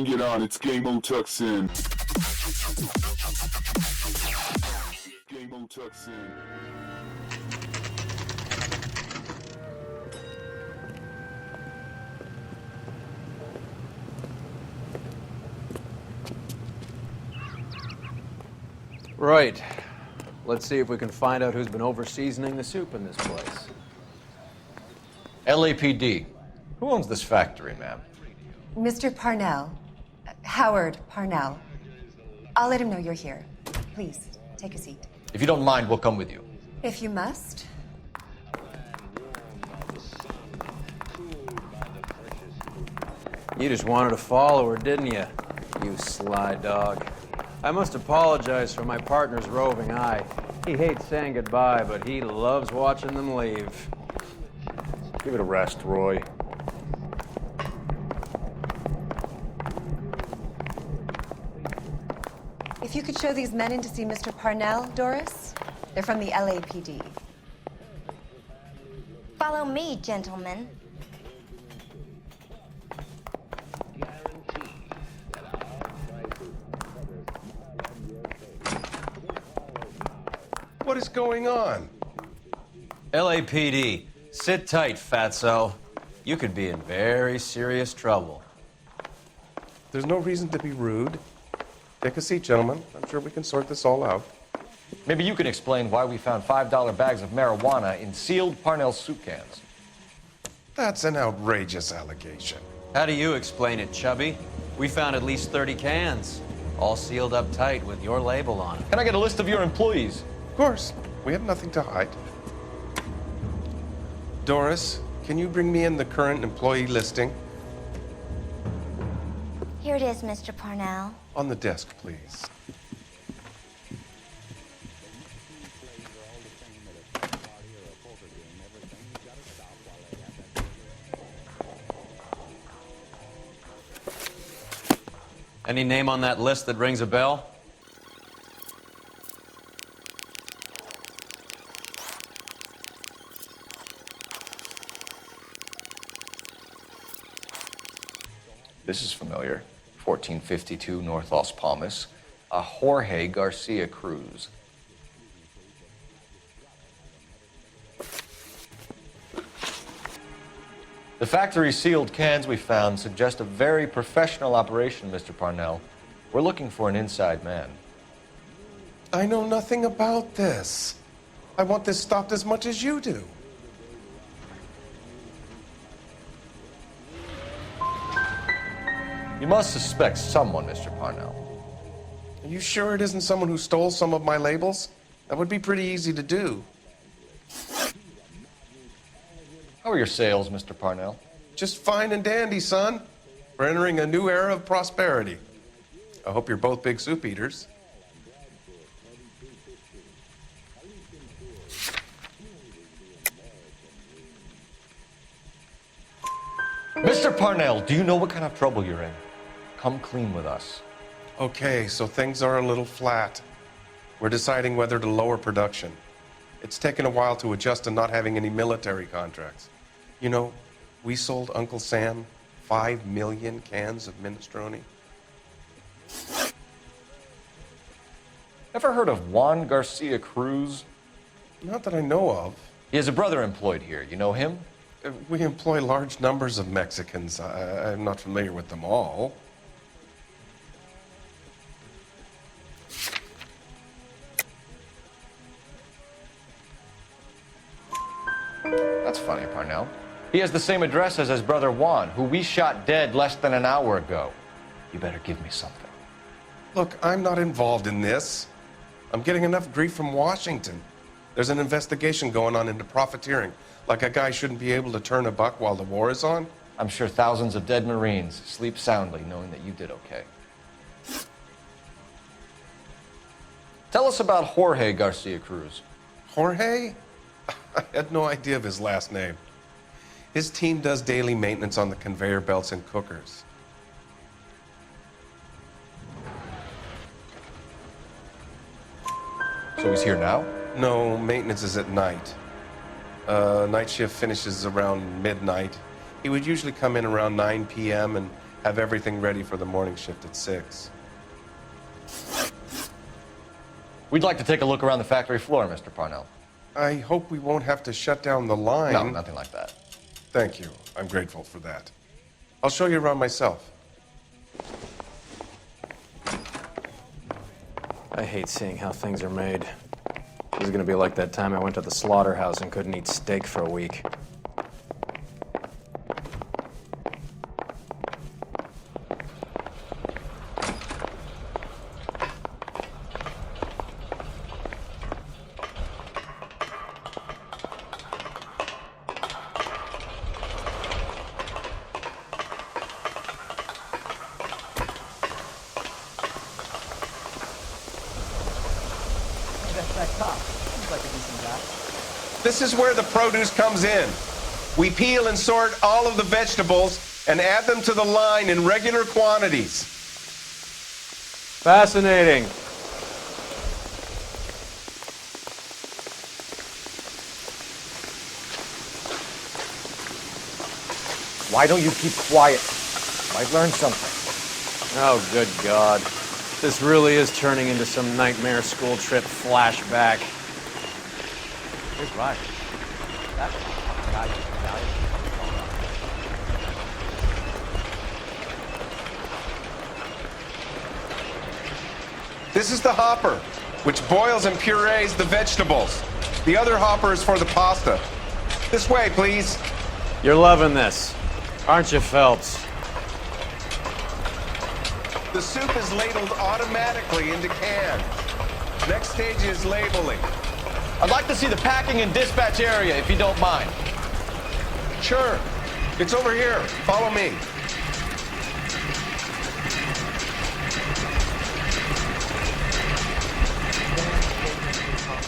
Bring it on, it's Game O Tucks in. Game O Tucks in. Right. Let's see if we can find out who's been over-seasoning the soup in this place. LAPD. Who owns this factory, ma'am? Mr. Parnell. Howard Parnell. I'll let him know you're here. Please, take a seat. If you don't mind, we'll come with you. If you must. You just wanted a follower, didn't you? You sly dog. I must apologize for my partner's roving eye. He hates saying goodbye, but he loves watching them leave. Give it a rest, Roy. If you could show these men in to see Mr. Parnell, Doris. They're from the LAPD. Follow me, gentlemen. What is going on? LAPD, sit tight, fatso. You could be in very serious trouble. There's no reason to be rude. Take a seat, gentlemen. I'm sure we can sort this all out. Maybe you can explain why we found $5 bags of marijuana in sealed Parnell soup cans. That's an outrageous allegation. How do you explain it, Chubby? We found at least 30 cans, all sealed up tight with your label on it. Can I get a list of your employees? Of course, we have nothing to hide. Doris, can you bring me in the current employee listing? Here it is, Mr. Parnell. On the desk, please. Any name on that list that rings a bell? This is familiar. 1452 North Las Palmas. A Jorge Garcia Cruz. The factory sealed cans we found suggest a very professional operation, Mr. Parnell. We're looking for an inside man. I know nothing about this. I want this stopped as much as you do. You must suspect someone, Mr. Parnell. Are you sure it isn't someone who stole some of my labels? That would be pretty easy to do. How are your sales, Mr. Parnell? Just fine and dandy, son. We're entering a new era of prosperity. I hope you're both big soup eaters. Mr. Parnell, do you know what kind of trouble you're in? Come clean with us. Okay, so things are a little flat. We're deciding whether to lower production. It's taken a while to adjust to not having any military contracts. You know, we sold Uncle Sam 5 million cans of minestrone. Ever heard of Juan Garcia Cruz? Not that I know of. He has a brother employed here. You know him? We employ large numbers of Mexicans. I'm not familiar with them all. That's funny, Parnell. He has the same address as his brother Juan, who we shot dead less than an hour ago. You better give me something. Look, I'm not involved in this. I'm getting enough grief from Washington. There's an investigation going on into profiteering. Like a guy shouldn't be able to turn a buck while the war is on. I'm sure thousands of dead Marines sleep soundly knowing that you did okay. Tell us about Jorge Garcia Cruz. Jorge? I had no idea of his last name. His team does daily maintenance on the conveyor belts and cookers. So he's here now? No, maintenance is at night. Night shift finishes around midnight. He would usually come in around 9 p.m. and Have everything ready for the morning shift at 6. We'd like to take a look around the factory floor, Mr. Parnell. I hope we won't have to shut down the line. No, nothing like that. Thank you. I'm grateful for that. I'll show you around myself. I hate seeing how things are made. This is gonna be like that time I went to the slaughterhouse and couldn't eat steak for a week. This is where the produce comes in. We peel and sort all of the vegetables and add them to the line in regular quantities. Fascinating. Why don't you keep quiet? Might learn something. Oh, good God. This really is turning into some nightmare school trip flashback. Here's right. That's guy is Italian. This is the hopper, which boils and purees the vegetables. The other hopper is for the pasta. This way, please. You're loving this, aren't you, Phelps? The soup is ladled automatically into cans. Next stage is labeling. I'd like to see the packing and dispatch area, if you don't mind. Sure. It's over here. Follow me.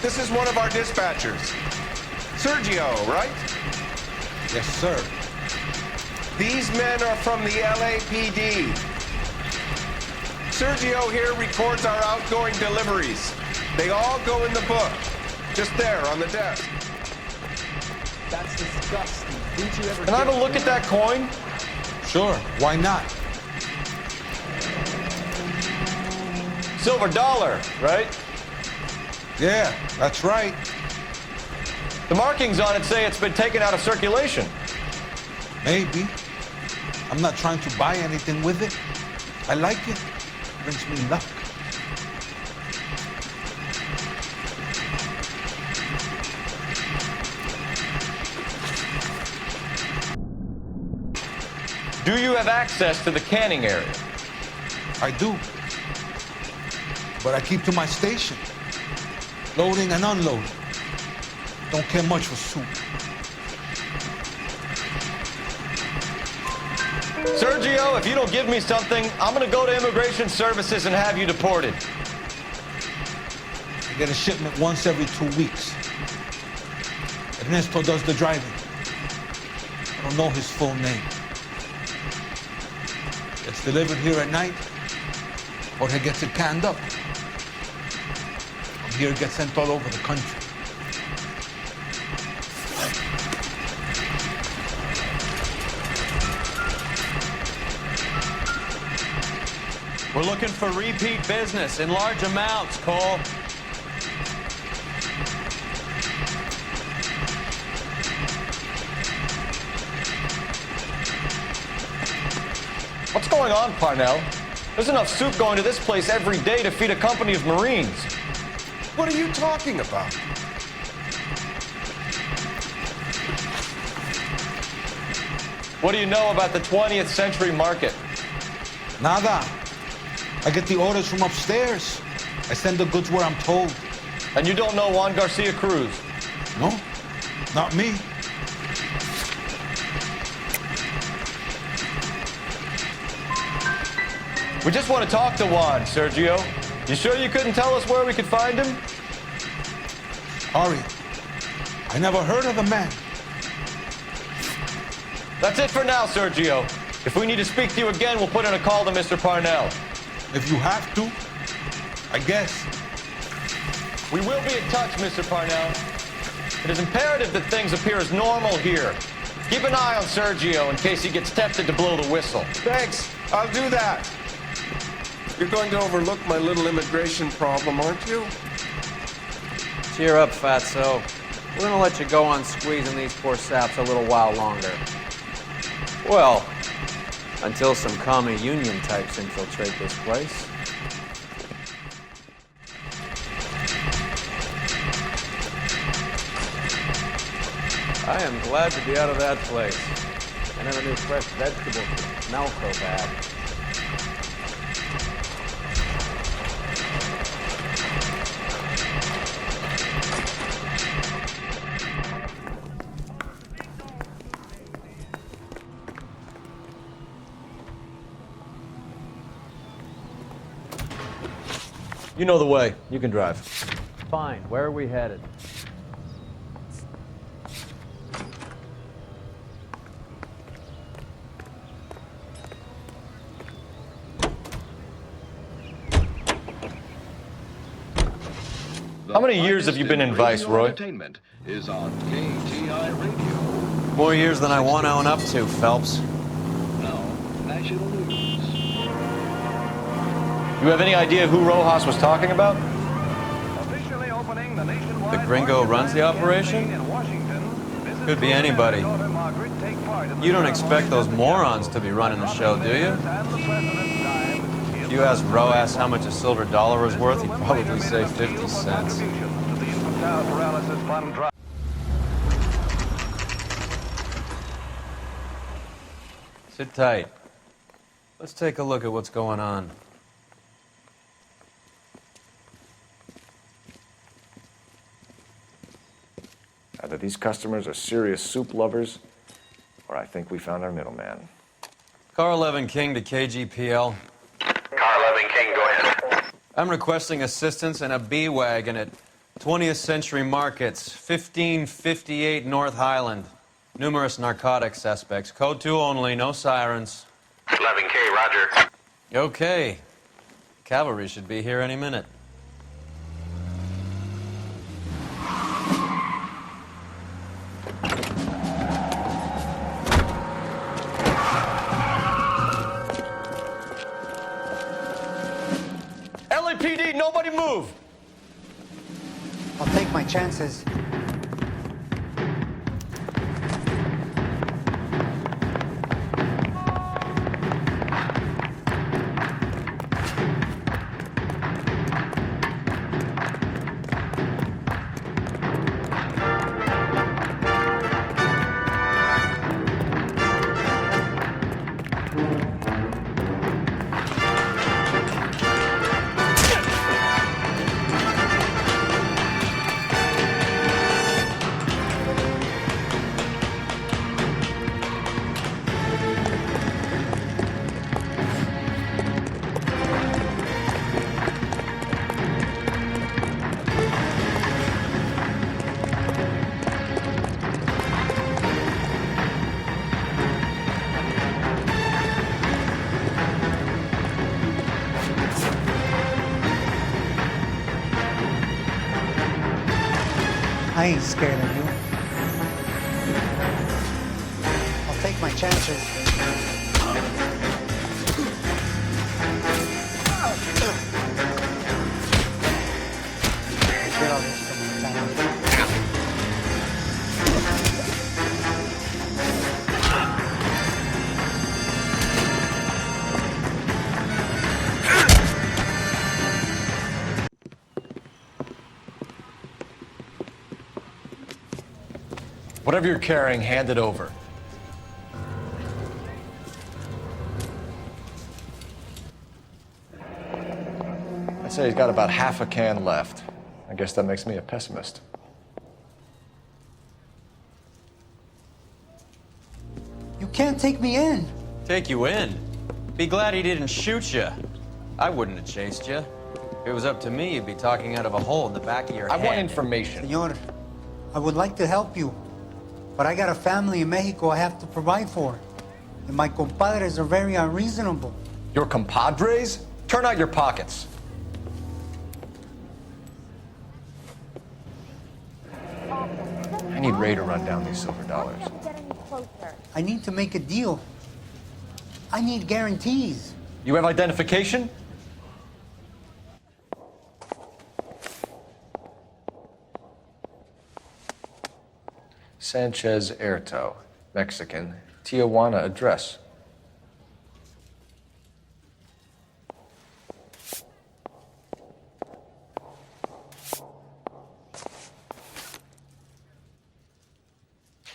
This is one of our dispatchers. Sergio, right? Yes, sir. These men are from the LAPD. Sergio here records our outgoing deliveries. They all go in the book. Just there on the desk. That's disgusting. Didn't you ever Can I have a look at that coin? Sure, why not? Silver dollar, right? Yeah, that's right. The markings on it say it's been taken out of circulation. Maybe. I'm not trying to buy anything with it. I like it. Brings me luck. Do you have access to the canning area? I do. But I keep to my station. Loading and unloading. Don't care much for soup. Sergio, if you don't give me something, I'm gonna go to Immigration Services and have you deported. I get a shipment once every 2 weeks. Ernesto does the driving. I don't know his full name. It's delivered here at night, or he gets it canned up. From here, it gets sent all over the country. We're looking for repeat business in large amounts, Cole. What's going on, Parnell? There's enough soup going to this place every day to feed a company of Marines. What are you talking about? What do you know about the 20th century market? Nada. I get the orders from upstairs. I send the goods where I'm told. And you don't know Juan Garcia Cruz? No, not me. We just want to talk to Juan, Sergio. You sure you couldn't tell us where we could find him? Sorry. I never heard of the man. That's it for now, Sergio. If we need to speak to you again, we'll put in a call to Mr. Parnell. If you have to, I guess. We will be in touch, Mr. Parnell. It is imperative that things appear as normal here. Keep an eye on Sergio in case he gets tempted to blow the whistle. Thanks. I'll do that. You're going to overlook my little immigration problem, aren't you? Cheer up, fatso. We're gonna let you go on squeezing these poor saps a little while longer. Well, until some commie union types infiltrate this place. I am glad to be out of that place. I never knew fresh vegetables could smell so bad. You know the way. You can drive. Fine. Where are we headed? How many years have you been in Vice, Roy? Entertainment is on KTI Radio. More years than I want to own up to, Phelps. Now, national news. You have any idea who Rojas was talking about? Officially opening the nationwide The gringo who runs the operation? in Washington. Could be anybody. You don't expect those morons to be running the show, do you? If you ask Rojas how much a silver dollar is worth, he'd probably say 50 cents. Sit tight. Let's take a look at what's going on. Either these customers are serious soup lovers, or I think we found our middleman. Car 11 King to KGPL. Car 11 King, go ahead. I'm requesting assistance in a B-Wagon at 20th Century Markets, 1558 North Highland. Numerous narcotic suspects. Code 2 only, no sirens. 11K, roger. Okay. Cavalry should be here any minute. LAPD, nobody move! I'll take my chances. I ain't scared of you. I'll take my chances. Get all this from my time. Whatever you're carrying, hand it over. I'd say he's got about half a can left. I guess that makes me a pessimist. You can't take me in. Take you in? Be glad he didn't shoot you. I wouldn't have chased you. If it was up to me, you'd be talking out of a hole in the back of your head. I want information. Señor, I would like to help you, but I got a family in Mexico I have to provide for. And my compadres are very unreasonable. Your compadres? Turn out your pockets. I need Ray to run down these silver dollars. Get any closer. I need to make a deal. I need guarantees. You have identification? Sanchez Erto, Mexican, Tijuana address.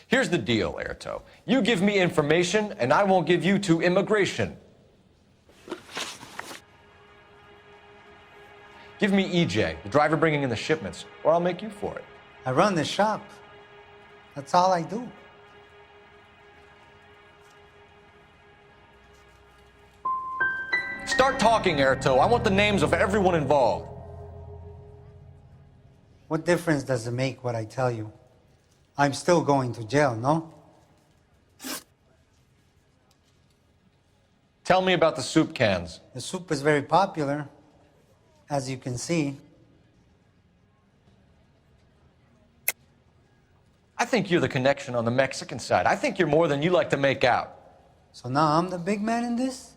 Here's the deal, Erto. You give me information, and I won't give you to immigration. Give me EJ, the driver bringing in the shipments, or I'll make you for it. I run the shop. That's all I do. Start talking, Erto. I want the names of everyone involved. What difference does it make what I tell you? I'm still going to jail, no? Tell me about the soup cans. The soup is very popular, as you can see. I think you're the connection on the Mexican side. I think you're more than you like to make out. So now I'm the big man in this?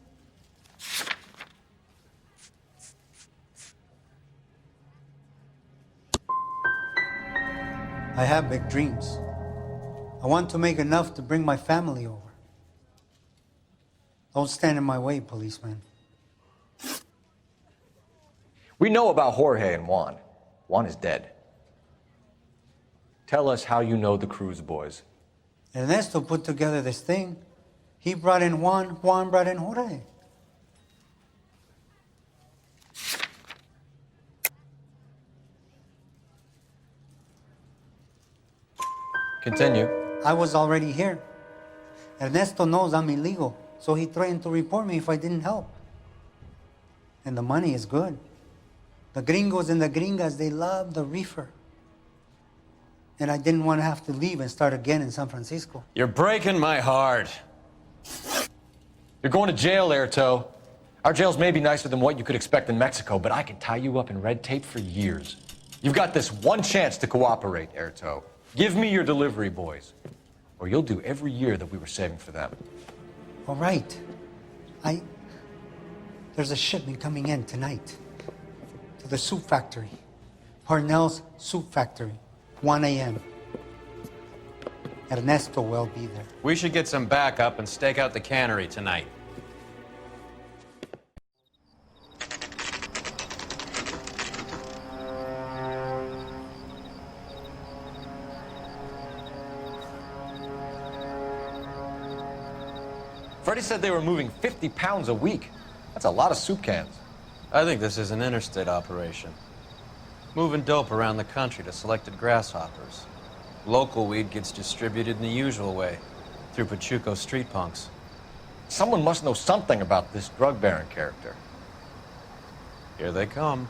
I have big dreams. I want to make enough to bring my family over. Don't stand in my way, policeman. We know about Jorge and Juan. Juan is dead. Tell us how you know the Cruz boys. Ernesto put together this thing. He brought in Juan, Juan brought in Jorge. Continue. I was already here. Ernesto knows I'm illegal, so he threatened to report me if I didn't help. And the money is good. The gringos and the gringas, they love the reefer. And I didn't want to have to leave and start again in San Francisco. You're breaking my heart. You're going to jail, Erto. Our jails may be nicer than what you could expect in Mexico, but I can tie you up in red tape for years. You've got this one chance to cooperate, Erto. Give me your delivery boys, or you'll do every year that we were saving for them. All right. There's a shipment coming in tonight to the soup factory. Parnell's soup factory, 1 a.m. Ernesto will be there. We should get some backup and stake out the cannery tonight. Freddie said they were moving 50 pounds a week. That's a lot of soup cans. I think this is an interstate operation. Moving dope around the country to selected grasshoppers. Local weed gets distributed in the usual way, through Pachuco street punks. Someone must know something about this drug baron character. Here they come.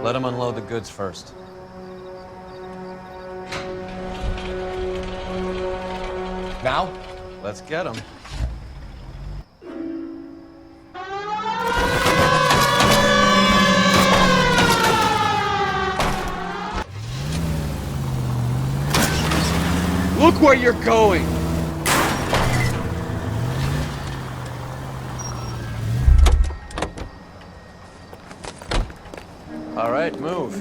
Let them unload the goods first. Now? Let's get them. Look where you're going! All right, move.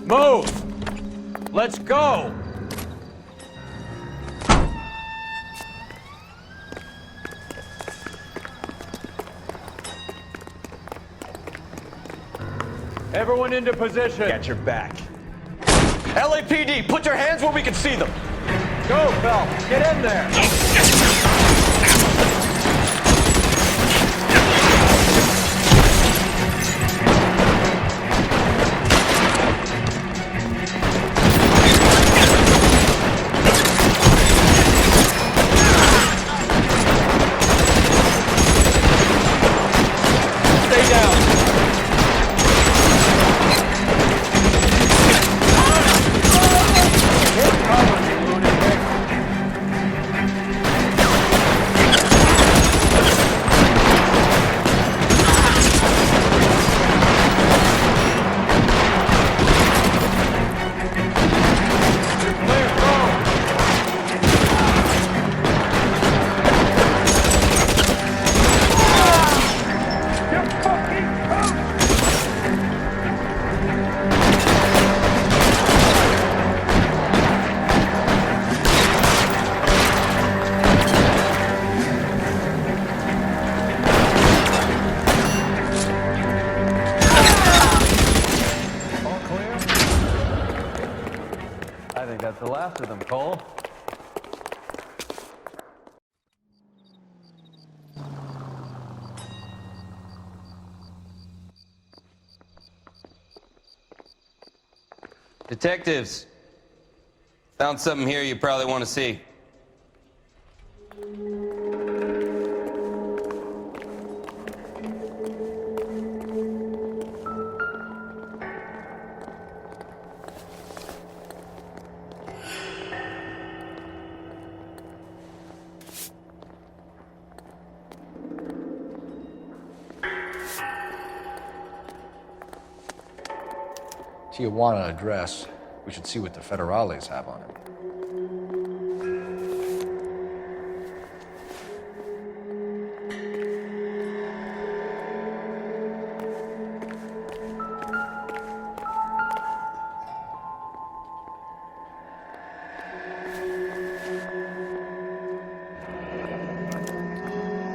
Move! Let's go! Everyone into position. Got your back. LAPD, put your hands where we can see them. Go, Phelps. Get in there. Stay down. the last of them, Cole. Detectives, found something here you probably want to see. Tijuana address. We should see what the federales have on it.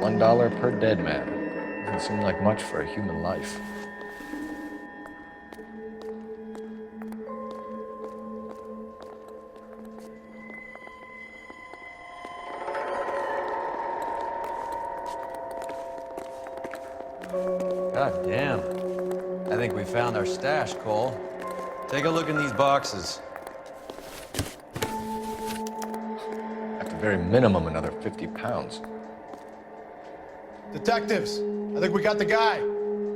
$1 per dead man. Doesn't seem like much for a human life. God damn. I think we found our stash, Cole. Take a look in these boxes. At the very minimum, another 50 pounds. Detectives, I think we got the guy.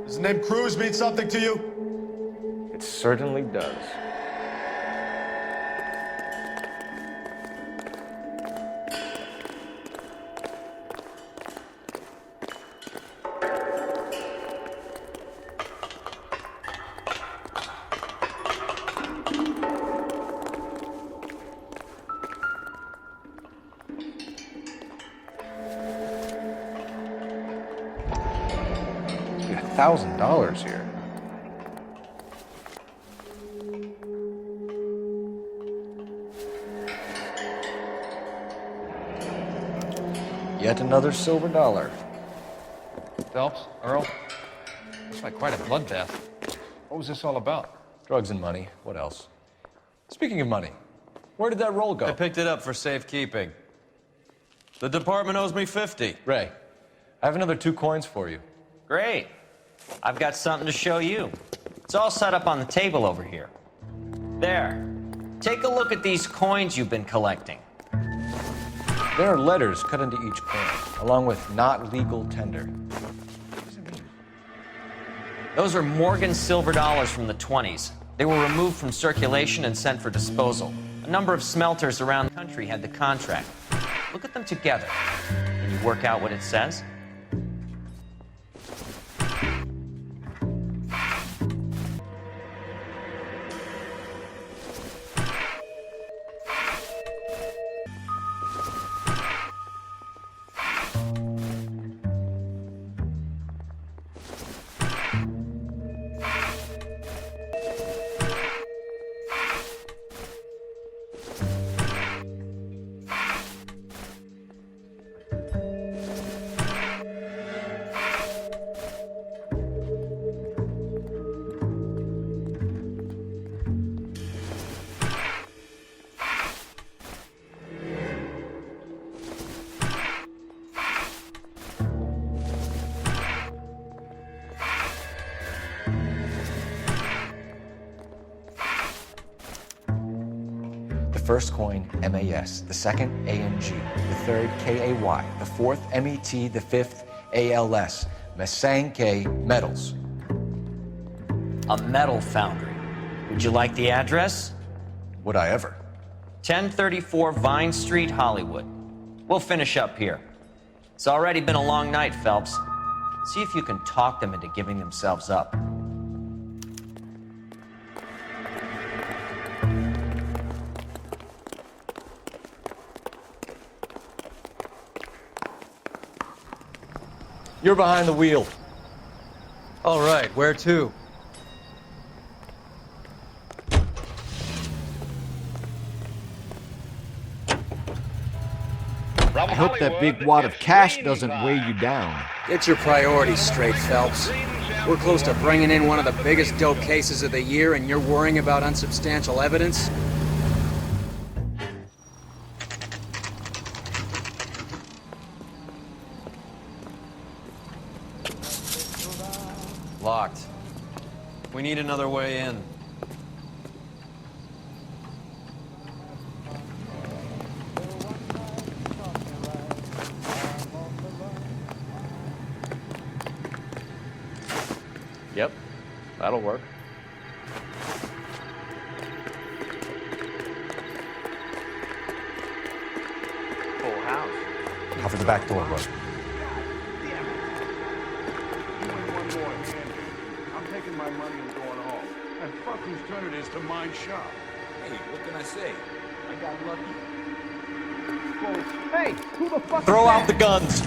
Does the name Cruz mean something to you? It certainly does. $1,000 here. Yet another silver dollar. Phelps, Earl, looks like quite a bloodbath. What was this all about? Drugs and money. What else? Speaking of money, where did that roll go? I picked it up for safekeeping. The department owes me 50. Ray, I have another 2 coins for you. Great. I've got something to show you. It's all set up on the table over here. There. Take a look at these coins you've been collecting. There are letters cut into each coin, along with not legal tender. What does it mean? Those are Morgan silver dollars from the 20s. They were removed from circulation and sent for disposal. A number of smelters around the country had the contract. Look at them together. Can you work out what it says? The first coin, MAS, the second, ANG, the third, KAY, the fourth, MET, the fifth, ALS, Masanke Metals. A metal foundry. Would you like the address? Would I ever? 1034 Vine Street, Hollywood. We'll finish up here. It's already been a long night, Phelps. See if you can talk them into giving themselves up. You're behind the wheel. All right, where to? I hope that big wad of cash doesn't weigh you down. Get your priorities straight, Phelps. We're close to bringing in one of the biggest dope cases of the year, and you're worrying about unsubstantial evidence? Locked. We need another way in. Yep, that'll work. Full house. Cover the back door, bro. I'm taking my money and going home. And fuck whose turn it is to mind shop. Hey, what can I say? I got lucky. Hey, who the fuck? Throw out the guns.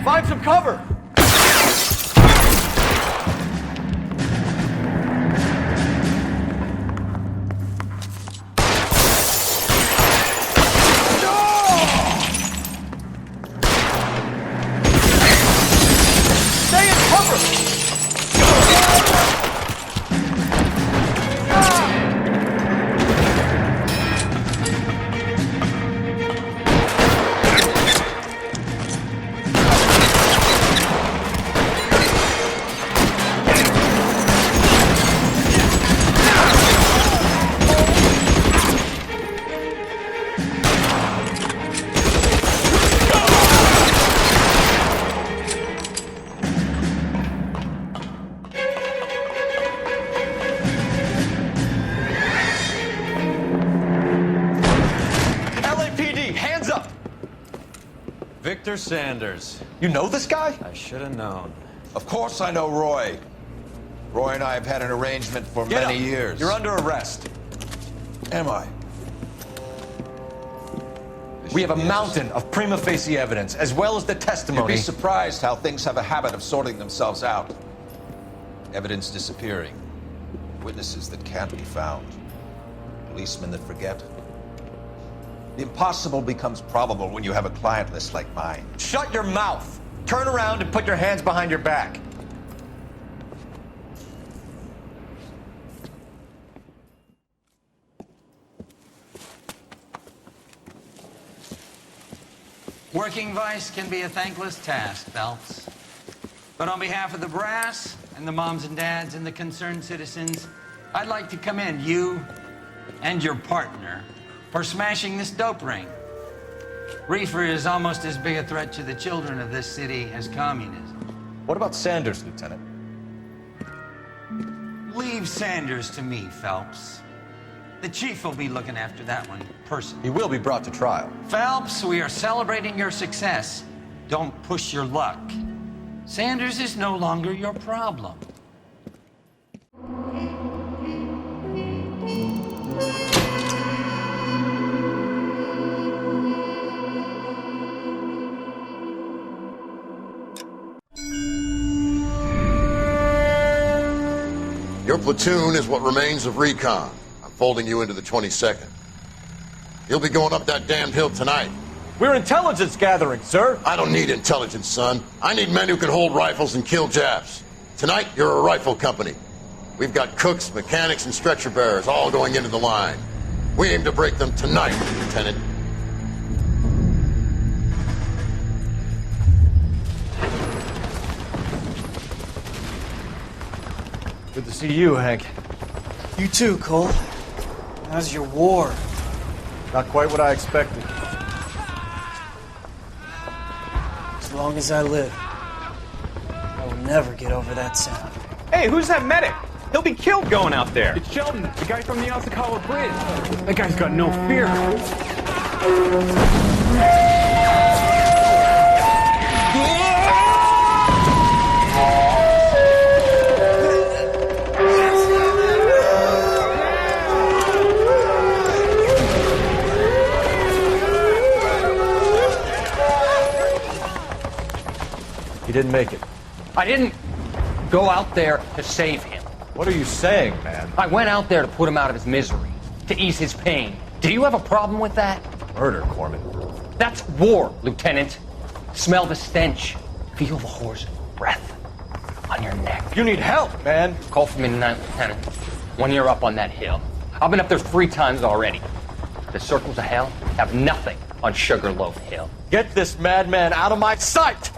Find some cover! Stay in cover! Victor Sanders. You know this guy? I should have known. Of course I know Roy. Roy and I have had an arrangement for Get many up. years. You're under arrest. Am I? We have a mountain of prima facie evidence, as well as the testimony. You'd be surprised how things have a habit of sorting themselves out. Evidence disappearing. Witnesses that can't be found. Policemen that forget. The impossible becomes probable when you have a client list like mine. Shut your mouth! Turn around and put your hands behind your back. Working vice can be a thankless task, Phelps. But on behalf of the brass and the moms and dads and the concerned citizens, I'd like to commend you and your partner for smashing this dope ring. Reefer is almost as big a threat to the children of this city as communism. What about Sanders, Lieutenant? Leave Sanders to me, Phelps. The chief will be looking after that one personally. He will be brought to trial. Phelps, we are celebrating your success. Don't push your luck. Sanders is no longer your problem. Your platoon is what remains of recon. I'm folding you into the 22nd. You'll be going up that damned hill tonight. We're intelligence gathering, sir. I don't need intelligence, son. I need men who can hold rifles and kill Japs. Tonight, you're a rifle company. We've got cooks, mechanics, and stretcher bearers all going into the line. We aim to break them tonight, Lieutenant. Good to see you, Hank. You too, Cole. How's your war? Not quite what I expected. As long as I live, I will never get over that sound. Hey, who's that medic? He'll be killed going out there. It's Sheldon, the guy from the Osakawa Bridge. That guy's got no fear. He didn't make it. I didn't go out there to save him. What are you saying, man? I went out there to put him out of his misery, to ease his pain. Do you have a problem with that? Murder, Corman. That's war, Lieutenant. Smell the stench. Feel the whore's breath on your neck. You need help, man. Call for me tonight, Lieutenant. When you're up on that hill. I've been up there 3 times already. The circles of hell have nothing on Sugarloaf Hill. Get this madman out of my sight!